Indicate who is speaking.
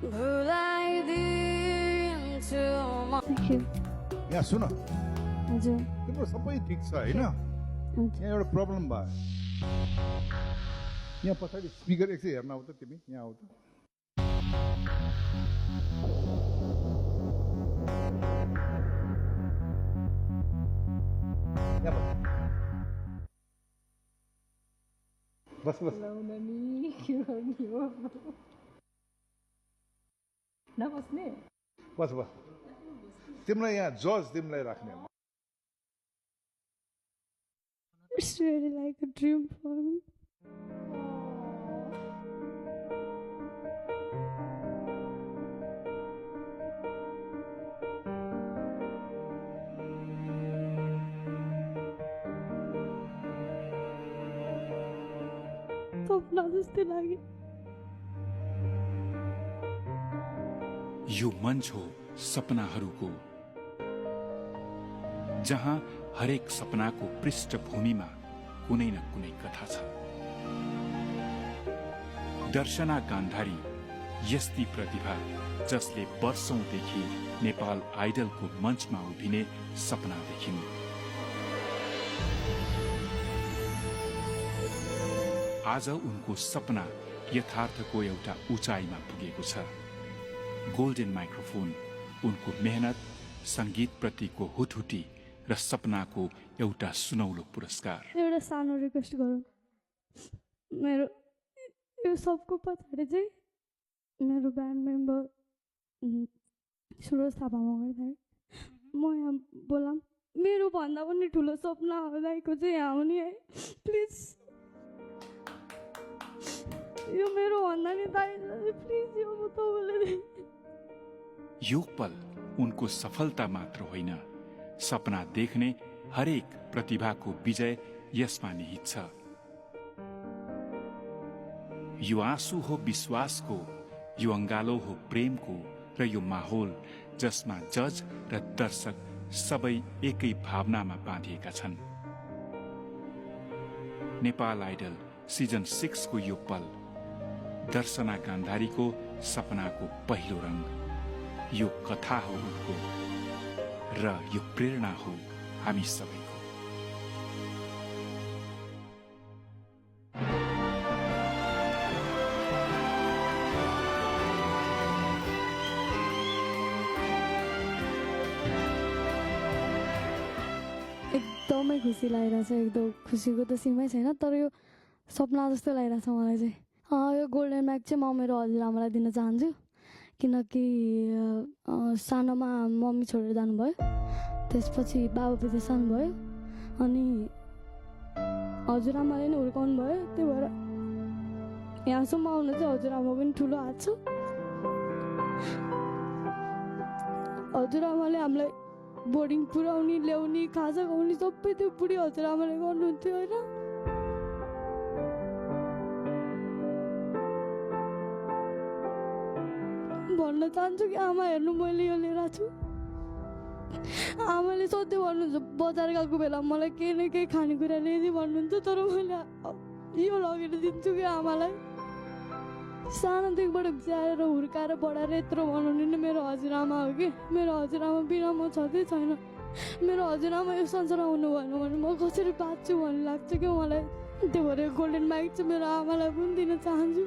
Speaker 1: Thank you.
Speaker 2: यहाँ सुन
Speaker 1: हजुर
Speaker 2: तिम्रो सबै ठिक छ होइन यहाँ एउटा प्रब्लम भयो यहाँ पछाडि स्पिकर एकछिन हेर्न आऊ त तिमी यहाँ आऊ त यहाँ बस बस
Speaker 3: नबस्ने
Speaker 2: बस बस तिमीलाई यहाँ जज तिमीलाई राख्ने
Speaker 1: It's really like a dream for me. सपना जस्तै लाग्यो
Speaker 4: यो मञ्च हो सपनाहरूको जहाँ हरेक सपनाको पृष्ठभूमिमा कुनै न कुनै कथा छ। दर्शना गान्धारी यस्ती प्रतिभा जसले वर्षौंदेखि नेपाल आइडलको मञ्चमा उभिने सपना देखिन्। आज उनको सपना यथार्थको एउटा उचाइमा पुगेको छ। गोल्डन माइक्रोफोन उनको मेहनत, संगीतप्रतिको हुटहुटी र सपनाको एउटा सुनौलो पुरस्कार।
Speaker 1: एउटा सानो रिक्वेस्ट गरौँ, मेरो यो सबको पछाडि चाहिँ मेरो ब्यान्ड मेम्बर सुरज थापामा गर्दा म यहाँ बोलाम, मेरो भन्दा पनि ठुलो सपना दाइको चाहिँ यहाँ आउने है प्लिज। यो मेरो भन्दा नि दाइ प्लिज यो म तपाईँले।
Speaker 4: यो पल उनको सफलता मात्र होइन, सपना देख्ने हरेक प्रतिभाको विजय यसमा निहित छ। यो आँसु हो विश्वासको, यो अंगालो हो प्रेमको र यो माहौल जसमा जज र दर्शक सबै एकै भावनामा बाँधिएका छन्। नेपाल आइडल सिजन 6 को यो पल दर्शना गान्धारीको सपनाको पहिलो रंग। यो कथा हो उनको र यो प्रेरणा हो हामी सबैको।
Speaker 1: एकदमै खुसी लागिरहेछ, एकदम खुसीको त सीमै छैन, तर यो सपना जस्तो लागिरहेछ मलाई चाहिँ। यो गोल्डन माइक चाहिँ म मेरो हजुरआमालाई दिन चाहन्छु, किनकि सानोमा मम्मी छोडेर जानुभयो, त्यसपछि बाबा विदेशन भयो, अनि हजुरआमाले नै हुर्काउनु भयो। त्यही भएर यहाँसम्म आउनु चाहिँ हजुरआमाको पनि ठुलो हात छ। हजुरआमाले हामीलाई बोर्डिङ पुर्याउने, ल्याउने, खाजा खुवाउने सबै त्यो बुढी हजुरआमाले गर्नुहुन्थ्यो होइन। भन्न चाहन्छु कि आमा हेर्नु मैले यो लिएर छु। आमाले सधैँ भन्नुहुन्छ बजार गएको बेला मलाई केही न केही खानेकुरा ल्याइदिए भन्नुहुन्छ, तर मैले यो लगेर दिन्छु कि आमालाई। सानोदेखिबाट ब्याएर हुर्काएर बढाएर यत्रो बनाउने नै मेरो हजुरआमा हो कि। मेरो हजुरआमा बिना म छँदै छैन। मेरो हजुरआमा यो संसारमा हुनु भएन भने म कसरी बाँच्छु भन्ने लाग्छ कि मलाई। त्यो भएर गोल्डन माइक चाहिँ मेरो आमालाई पनि दिन चाहन्छु।